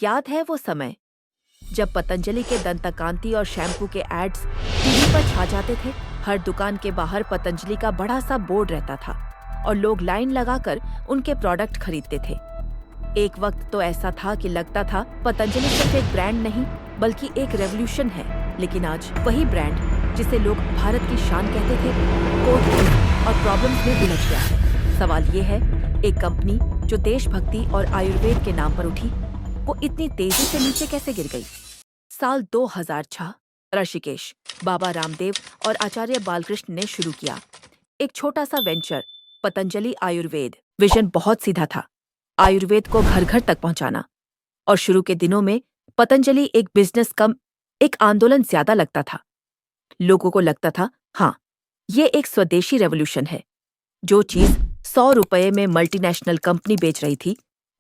याद है वो समय जब पतंजलि के दंतकांति और शैम्पू के एड्स टीवी पर छा जाते थे। हर दुकान के बाहर पतंजलि का बड़ा सा बोर्ड रहता था और लोग लाइन लगाकर उनके प्रोडक्ट खरीदते थे। एक वक्त तो ऐसा था कि लगता था पतंजलि सिर्फ एक ब्रांड नहीं बल्कि एक रेवोल्यूशन है। लेकिन आज वही ब्रांड जिसे लोग भारत की शान कहते थे, कोर्ट और प्रॉब्लम्स में उलझ गया है। सवाल ये है, एक कंपनी जो देशभक्ति और आयुर्वेद के नाम पर उठी, वो इतनी तेजी से नीचे कैसे गिर गई? साल 2006 ऋषिकेश, बाबा रामदेव और आचार्य बालकृष्ण ने शुरू किया एक छोटा सा वेंचर, पतंजलि आयुर्वेद। विजन बहुत सीधा था, आयुर्वेद को घर घर तक पहुंचाना। और शुरू के दिनों में पतंजलि एक बिजनेस कम एक आंदोलन ज्यादा लगता था। लोगों को लगता था, हाँ, ये एक स्वदेशी रेवोल्यूशन है। जो चीज 100 रुपये में मल्टीनेशनल कंपनी बेच रही थी,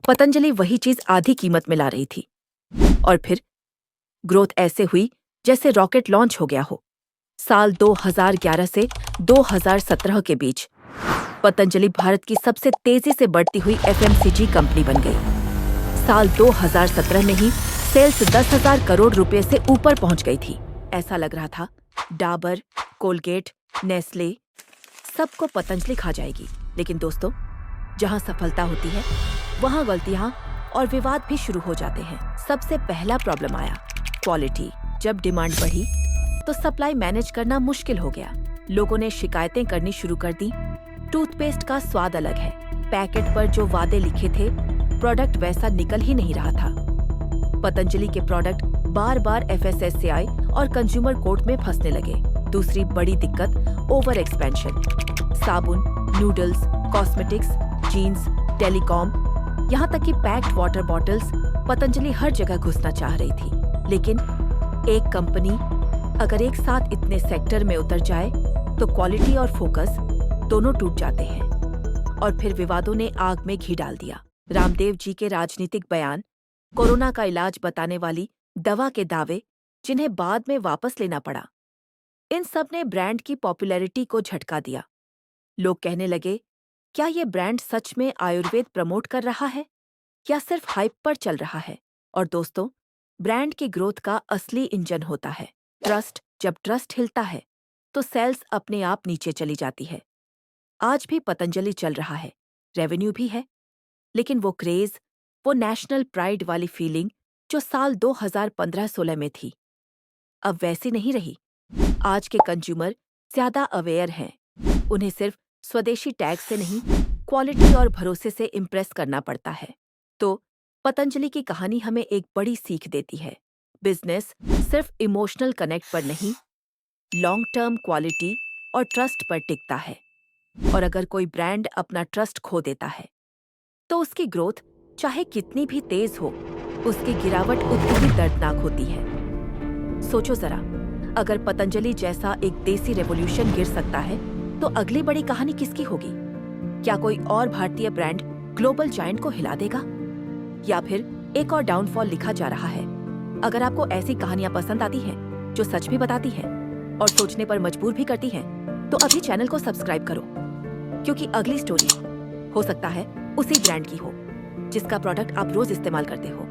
पतंजलि वही चीज आधी कीमत में ला रही थी। और फिर ग्रोथ ऐसे हुई जैसे रॉकेट लॉन्च हो गया हो। साल 2011 से 2017 के बीच पतंजलि भारत की सबसे तेजी से बढ़ती हुई एफएमसीजी कंपनी बन गई। साल 2017 में ही सेल्स 10,000 करोड़ रुपए से ऊपर पहुंच गई थी। ऐसा लग रहा था डाबर, कोलगेट, नेस्ले सबको पतंजलि खा जाएगी। लेकिन दोस्तों, जहां सफलता होती है वहां गलतियां और विवाद भी शुरू हो जाते हैं। सबसे पहला प्रॉब्लम आया क्वालिटी। जब डिमांड बढ़ी तो सप्लाई मैनेज करना मुश्किल हो गया। लोगों ने शिकायतें करनी शुरू कर दी। टूथपेस्ट का स्वाद अलग है, पैकेट पर जो वादे लिखे थे प्रोडक्ट वैसा निकल ही नहीं रहा था। पतंजलि के प्रोडक्ट बार बार एफएसएसएआई और कंज्यूमर कोर्ट में फंसने लगे। दूसरी बड़ी दिक्कत ओवर एक्सपेंशन। साबुन, नूडल्स, कॉस्मेटिक्स, जीन्स, टेलीकॉम, यहाँ तक कि पैक्ड वाटर बॉटल्स, पतंजलि हर जगह घुसना चाह रही थी। लेकिन एक कंपनी अगर एक साथ इतने सेक्टर में उतर जाए तो क्वालिटी और फोकस दोनों टूट जाते हैं। और फिर विवादों ने आग में घी डाल दिया। रामदेव जी के राजनीतिक बयान, कोरोना का इलाज बताने वाली दवा के दावे जिन्हें बाद में वापस लेना पड़ा, इन सब ने ब्रांड की पॉपुलैरिटी को झटका दिया। लोग कहने लगे, क्या ये ब्रांड सच में आयुर्वेद प्रमोट कर रहा है या सिर्फ हाइप पर चल रहा है? और दोस्तों, ब्रांड की ग्रोथ का असली इंजन होता है ट्रस्ट। जब ट्रस्ट हिलता है तो सेल्स अपने आप नीचे चली जाती है। आज भी पतंजलि चल रहा है, रेवेन्यू भी है, लेकिन वो क्रेज, वो नेशनल प्राइड वाली फीलिंग जो साल 2015-16 में थी, अब वैसी नहीं रही। आज के कंज्यूमर ज्यादा अवेयर हैं। उन्हें सिर्फ स्वदेशी टैग से नहीं, क्वालिटी और भरोसे से इम्प्रेस करना पड़ता है। तो पतंजलि की कहानी हमें एक बड़ी सीख देती है। बिजनेस सिर्फ इमोशनल कनेक्ट पर नहीं, लॉन्ग टर्म क्वालिटी और ट्रस्ट पर टिकता है। और अगर कोई ब्रांड अपना ट्रस्ट खो देता है तो उसकी ग्रोथ चाहे कितनी भी तेज हो, उसकी गिरावट उतनी ही दर्दनाक होती है। सोचो जरा, अगर पतंजलि जैसा एक देसी रेवोल्यूशन गिर सकता है तो अगली बड़ी कहानी किसकी होगी? क्या कोई और भारतीय ब्रांड ग्लोबल जायंट को हिला देगा, या फिर एक और डाउनफॉल लिखा जा रहा है? अगर आपको ऐसी कहानियां पसंद आती हैं जो सच भी बताती हैं और सोचने पर मजबूर भी करती हैं, तो अभी चैनल को सब्सक्राइब करो, क्योंकि अगली स्टोरी हो सकता है उसी ब्रांड की हो जिसका प्रोडक्ट आप रोज इस्तेमाल करते हो।